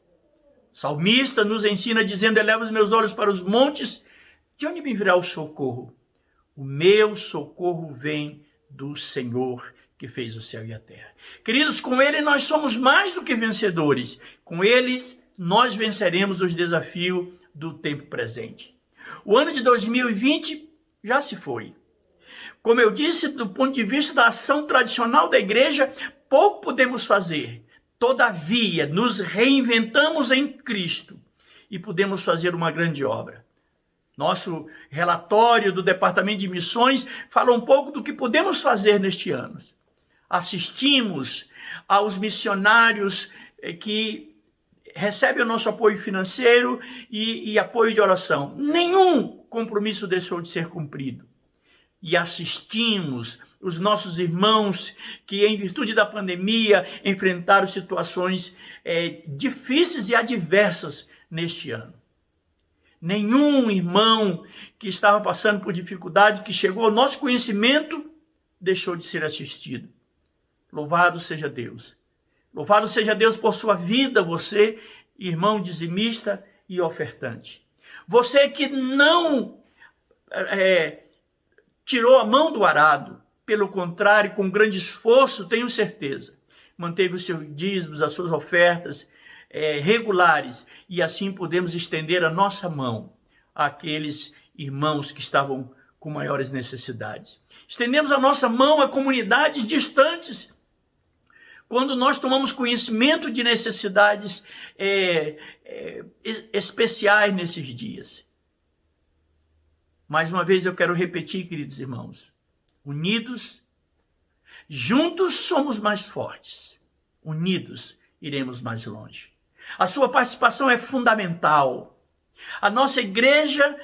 O salmista nos ensina dizendo: eleva os meus olhos para os montes, de onde me virá o socorro? O meu socorro vem do Senhor, que fez o céu e a terra. Queridos, com Ele nós somos mais do que vencedores. Com eles nós venceremos os desafios do tempo presente. O ano de 2020 já se foi. Como eu disse, do ponto de vista da ação tradicional da igreja, pouco podemos fazer. Todavia, nos reinventamos em Cristo e podemos fazer uma grande obra. Nosso relatório do Departamento de Missões fala um pouco do que podemos fazer neste ano. Assistimos aos missionários que recebem o nosso apoio financeiro e apoio de oração. Nenhum compromisso deixou de ser cumprido. E assistimos os nossos irmãos que, em virtude da pandemia, enfrentaram situações difíceis e adversas neste ano. Nenhum irmão que estava passando por dificuldades, que chegou ao nosso conhecimento, deixou de ser assistido. Louvado seja Deus. Louvado seja Deus por sua vida, você, irmão dizimista e ofertante. Você que não tirou a mão do arado, pelo contrário, com grande esforço, tenho certeza, manteve os seus dízimos, as suas ofertas regulares, e assim podemos estender a nossa mão àqueles irmãos que estavam com maiores necessidades. Estendemos a nossa mão a comunidades distantes, quando nós tomamos conhecimento de necessidades especiais nesses dias. Mais uma vez eu quero repetir, queridos irmãos, unidos, juntos somos mais fortes, unidos iremos mais longe. A sua participação é fundamental. A nossa igreja,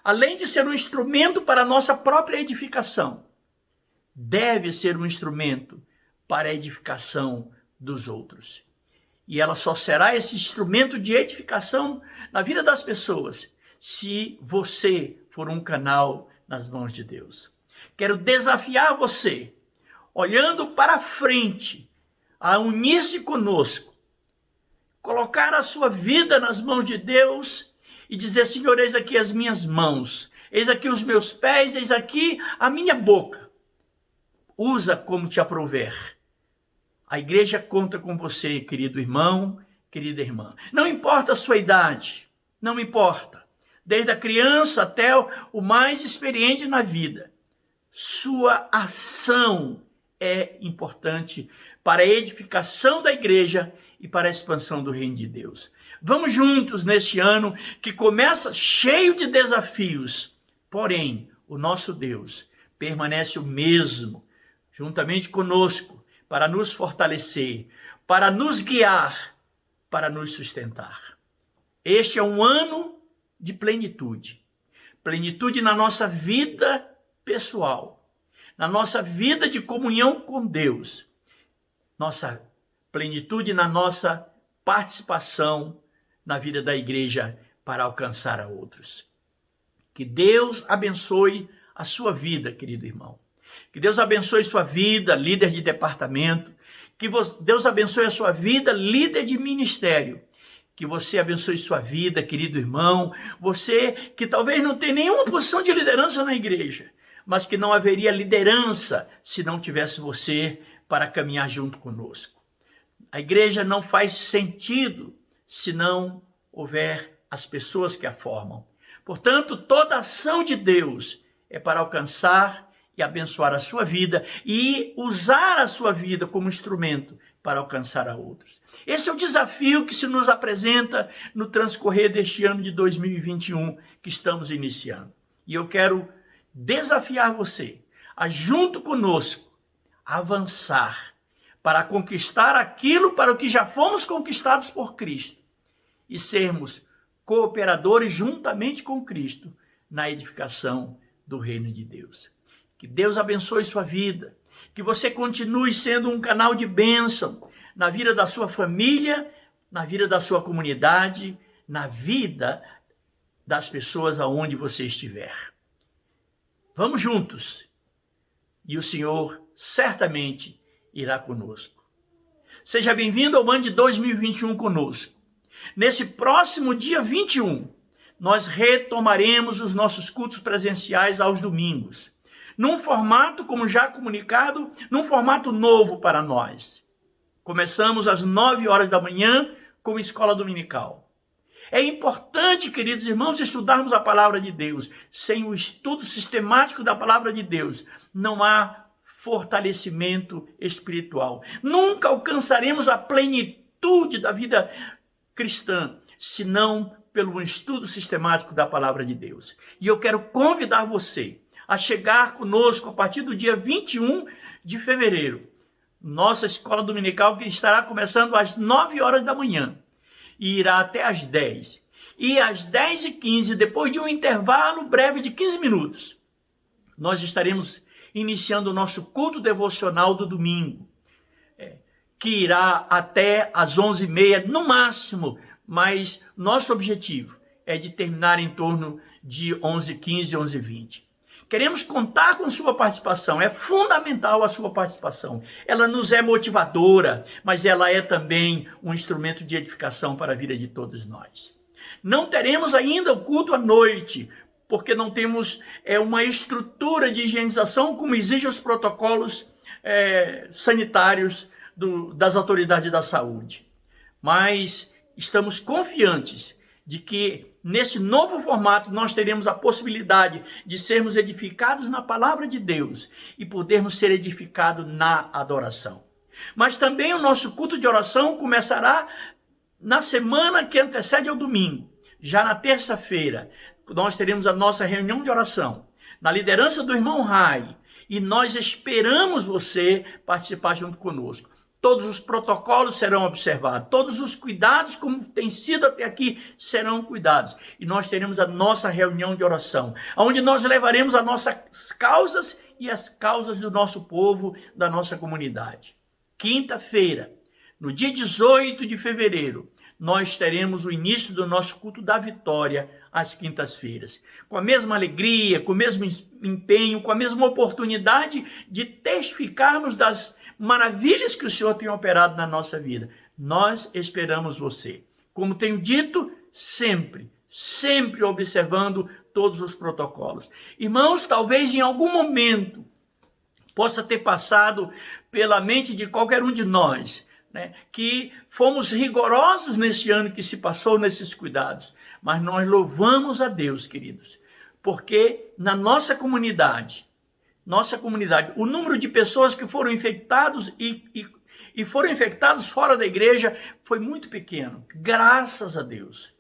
além de ser um instrumento para a nossa própria edificação, deve ser um instrumento para a edificação dos outros. E ela só será esse instrumento de edificação na vida das pessoas se você for um canal nas mãos de Deus. Quero desafiar você, olhando para frente, a unir-se conosco, colocar a sua vida nas mãos de Deus e dizer: Senhor, eis aqui as minhas mãos, eis aqui os meus pés, eis aqui a minha boca. Usa como te aprouver. A igreja conta com você, querido irmão, querida irmã. Não importa a sua idade, não importa. Desde a criança até o mais experiente na vida. Sua ação é importante para a edificação da igreja e para a expansão do reino de Deus. Vamos juntos neste ano que começa cheio de desafios. Porém, o nosso Deus permanece o mesmo, juntamente conosco, para nos fortalecer, para nos guiar, para nos sustentar. Este é um ano de plenitude. Plenitude na nossa vida pessoal, na nossa vida de comunhão com Deus. Nossa plenitude na nossa participação na vida da igreja para alcançar a outros. Que Deus abençoe a sua vida, querido irmão. Que Deus abençoe sua vida, líder de departamento. Que Deus abençoe a sua vida, líder de ministério. Que você abençoe sua vida, querido irmão. Você que talvez não tenha nenhuma posição de liderança na igreja, mas que não haveria liderança se não tivesse você para caminhar junto conosco. A igreja não faz sentido se não houver as pessoas que a formam. Portanto, toda ação de Deus é para alcançar e abençoar a sua vida e usar a sua vida como instrumento para alcançar a outros. Esse é o desafio que se nos apresenta no transcorrer deste ano de 2021 que estamos iniciando. E eu quero desafiar você a, junto conosco, avançar para conquistar aquilo para o que já fomos conquistados por Cristo e sermos cooperadores juntamente com Cristo na edificação do reino de Deus. Que Deus abençoe sua vida, que você continue sendo um canal de bênção na vida da sua família, na vida da sua comunidade, na vida das pessoas aonde você estiver. Vamos juntos e o Senhor certamente irá conosco. Seja bem-vindo ao Band 2021 conosco. Nesse próximo dia 21, nós retomaremos os nossos cultos presenciais aos domingos, num formato, como já comunicado, num formato novo para nós. Começamos às 9 horas da manhã com escola dominical. É importante, queridos irmãos, estudarmos a palavra de Deus. Sem o estudo sistemático da palavra de Deus, não há fortalecimento espiritual. Nunca alcançaremos a plenitude da vida cristã, senão pelo estudo sistemático da palavra de Deus. E eu quero convidar você a chegar conosco a partir do dia 21 de fevereiro. Nossa escola dominical que estará começando às 9 horas da manhã e irá até às 10. E às 10h15, depois de um intervalo breve de 15 minutos, nós estaremos iniciando o nosso culto devocional do domingo, que irá até às 11h30 no máximo, mas nosso objetivo é de terminar em torno de 11h15, 11h20. Queremos contar com sua participação, é fundamental a sua participação. Ela nos é motivadora, mas ela é também um instrumento de edificação para a vida de todos nós. Não teremos ainda o culto à noite, porque não temos uma estrutura de higienização como exigem os protocolos sanitários das autoridades da saúde. Mas estamos confiantes de que nesse novo formato nós teremos a possibilidade de sermos edificados na palavra de Deus e podermos ser edificados na adoração. Mas também o nosso culto de oração começará na semana que antecede ao domingo. Já na terça-feira, nós teremos a nossa reunião de oração, na liderança do irmão Rai, e nós esperamos você participar junto conosco. Todos os protocolos serão observados, todos os cuidados, como tem sido até aqui, serão cuidados. E nós teremos a nossa reunião de oração, onde nós levaremos as nossas causas e as causas do nosso povo, da nossa comunidade. Quinta-feira, no dia 18 de fevereiro, nós teremos o início do nosso culto da vitória às quintas-feiras. Com a mesma alegria, com o mesmo empenho, com a mesma oportunidade de testificarmos das maravilhas que o Senhor tem operado na nossa vida. Nós esperamos você. Como tenho dito, sempre observando todos os protocolos. Irmãos, talvez em algum momento possa ter passado pela mente de qualquer um de nós, que fomos rigorosos nesse ano que se passou nesses cuidados. Mas nós louvamos a Deus, queridos, porque na nossa comunidade, o número de pessoas que foram infectados e foram infectados fora da igreja foi muito pequeno, graças a Deus.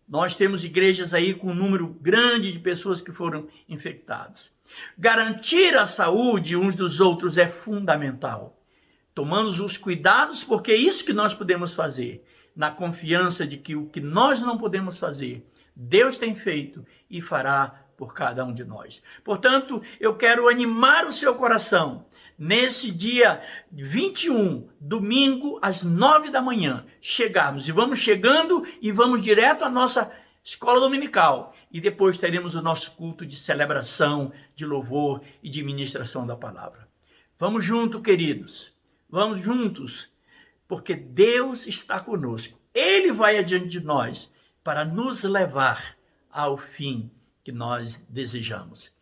Nós temos igrejas aí com um número grande de pessoas que foram infectados. Garantir a saúde uns dos outros é fundamental. Tomamos os cuidados, porque é isso que nós podemos fazer, na confiança de que o que nós não podemos fazer, Deus tem feito e fará por cada um de nós. Portanto, eu quero animar o seu coração. Nesse dia 21, domingo, às 9 da manhã, chegarmos. E vamos chegando e vamos direto à nossa escola dominical. E depois teremos o nosso culto de celebração, de louvor e de ministração da palavra. Vamos juntos, queridos. Vamos juntos, porque Deus está conosco. Ele vai adiante de nós para nos levar ao fim que nós desejamos.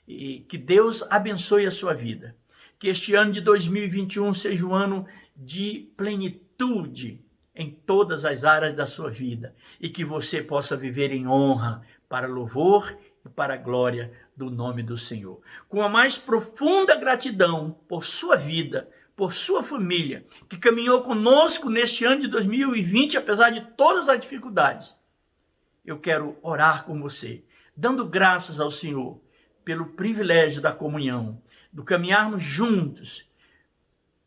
E que Deus abençoe a sua vida. Que este ano de 2021 seja um ano de plenitude em todas as áreas da sua vida. E que você possa viver em honra, para louvor e para a glória do nome do Senhor. Com a mais profunda gratidão por sua vida, por sua família, que caminhou conosco neste ano de 2020, apesar de todas as dificuldades. Eu quero orar com você, dando graças ao Senhor pelo privilégio da comunhão, do caminharmos juntos,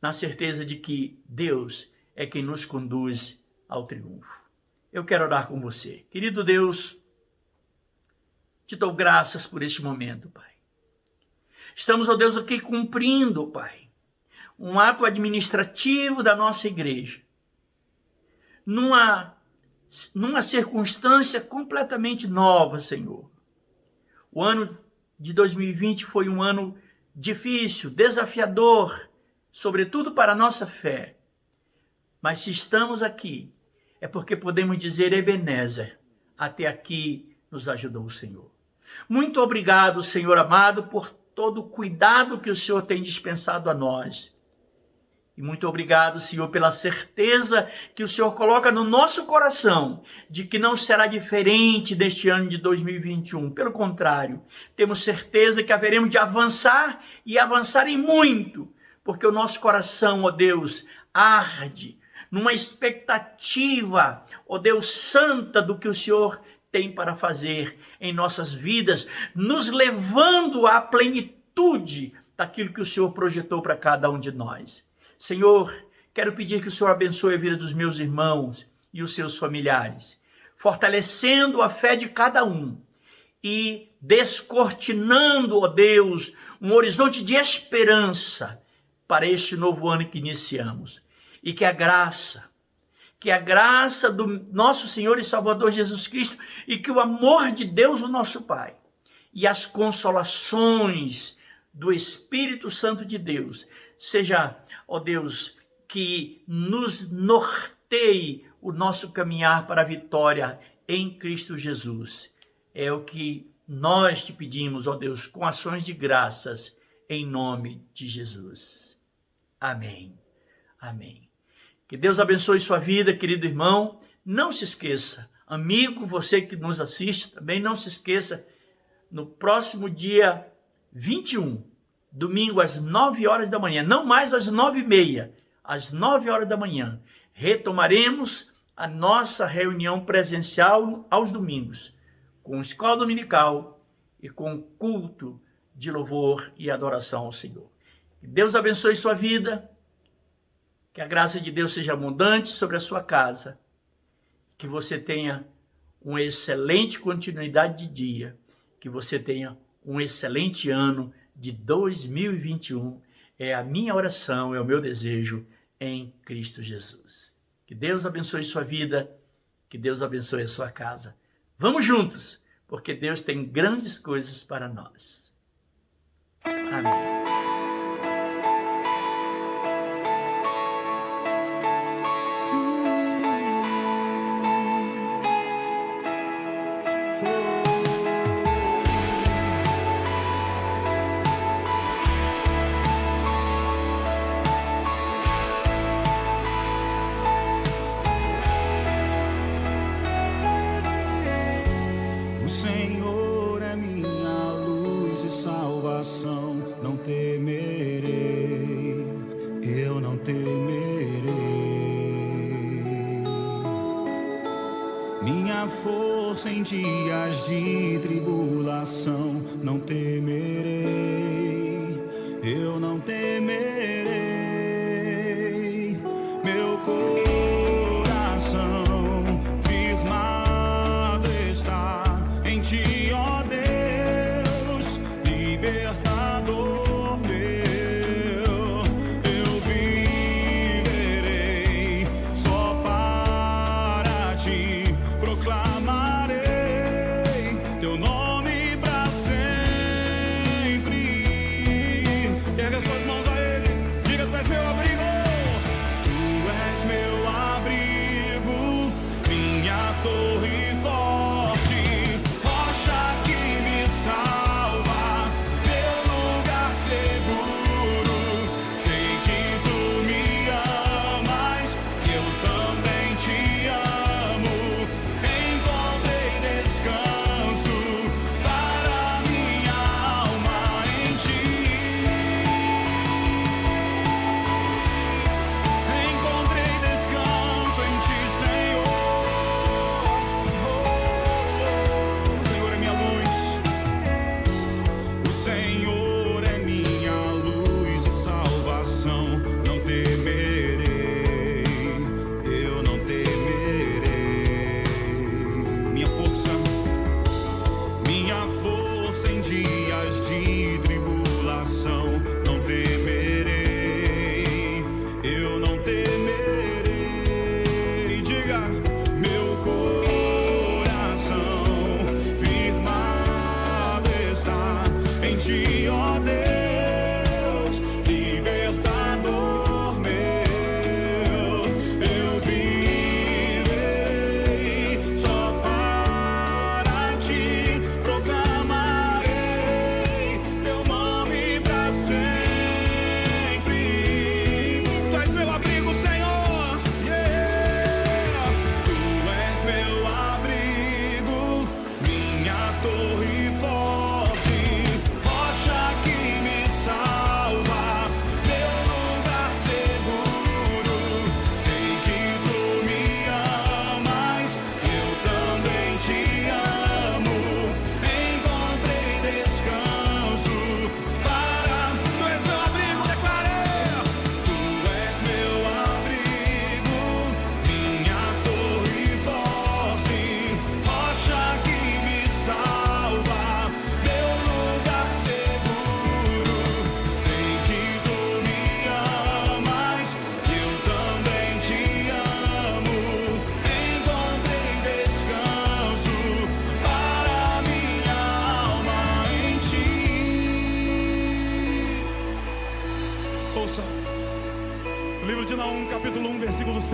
na certeza de que Deus é quem nos conduz ao triunfo. Eu quero orar com você. Querido Deus, te dou graças por este momento, Pai. Estamos, ó Deus, aqui cumprindo, Pai, um ato administrativo da nossa igreja, numa circunstância completamente nova, Senhor. O ano de 2020 foi um ano difícil, desafiador, sobretudo para a nossa fé. Mas se estamos aqui, é porque podemos dizer, Ebenezer, até aqui nos ajudou o Senhor. Muito obrigado, Senhor amado, por todo o cuidado que o Senhor tem dispensado a nós. E muito obrigado, Senhor, pela certeza que o Senhor coloca no nosso coração de que não será diferente deste ano de 2021. Pelo contrário, temos certeza que haveremos de avançar e avançar em muito, porque o nosso coração, ó Deus, arde numa expectativa, ó Deus, santa do que o Senhor tem para fazer em nossas vidas, nos levando à plenitude daquilo que o Senhor projetou para cada um de nós. Senhor, quero pedir que o Senhor abençoe a vida dos meus irmãos e os seus familiares, fortalecendo a fé de cada um e descortinando, ó Deus, um horizonte de esperança para este novo ano que iniciamos. E que a graça do nosso Senhor e Salvador Jesus Cristo e que o amor de Deus, o nosso Pai, e as consolações do Espírito Santo de Deus, seja, ó Deus, que nos norteie o nosso caminhar para a vitória em Cristo Jesus. É o que nós te pedimos, ó Deus, com ações de graças, em nome de Jesus. Amém. Amém. Que Deus abençoe sua vida, querido irmão. Não se esqueça, amigo, você que nos assiste, também não se esqueça, no próximo dia 21, domingo às 9 horas da manhã, não mais às 9h30, às 9 horas da manhã, retomaremos a nossa reunião presencial aos domingos, com escola dominical e com culto de louvor e adoração ao Senhor. Que Deus abençoe sua vida. Que a graça de Deus seja abundante sobre a sua casa. Que você tenha uma excelente continuidade de dia. Que você tenha um excelente ano de 2021. É a minha oração, é o meu desejo em Cristo Jesus. Que Deus abençoe sua vida. Que Deus abençoe a sua casa. Vamos juntos, porque Deus tem grandes coisas para nós. Amém. Não temerei, eu não temerei. Minha força em dias de tribulação, não temerei, eu não temerei. Meu coração firmado está em ti, ó Deus, libertador. Erga suas mãos a Ele, diga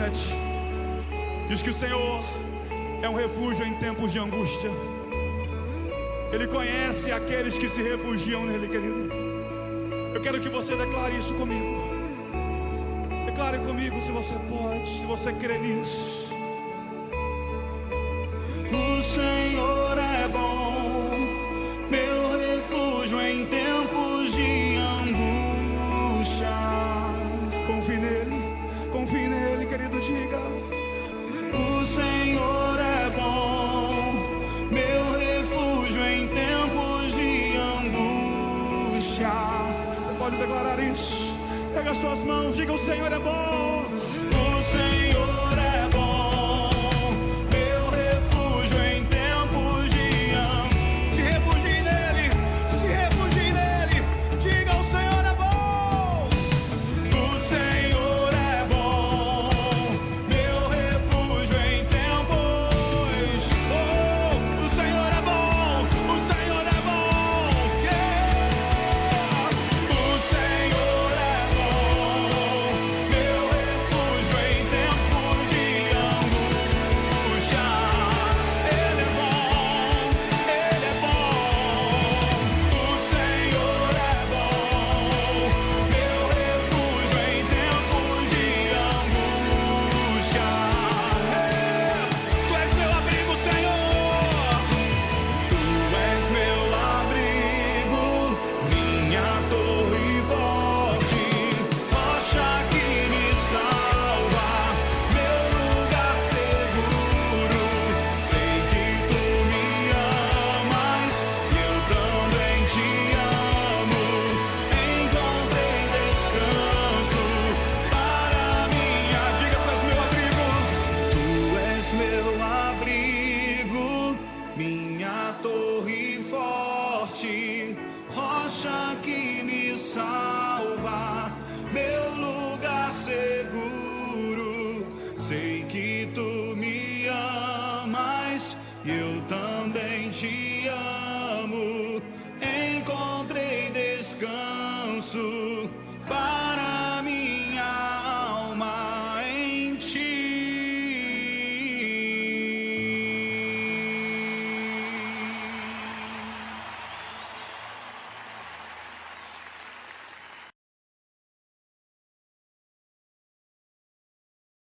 7 diz que o Senhor é um refúgio em tempos de angústia. Ele conhece aqueles que se refugiam nele, querido. Eu quero que você declare isso comigo. Declare comigo se você pode, se você crê nisso. O Senhor é bom, meu refúgio em tempos de angústia. Confie nele, querido, diga. O Senhor é bom, meu refúgio em tempos de angústia. Você pode declarar isso. Pega as tuas mãos, diga: o Senhor é bom.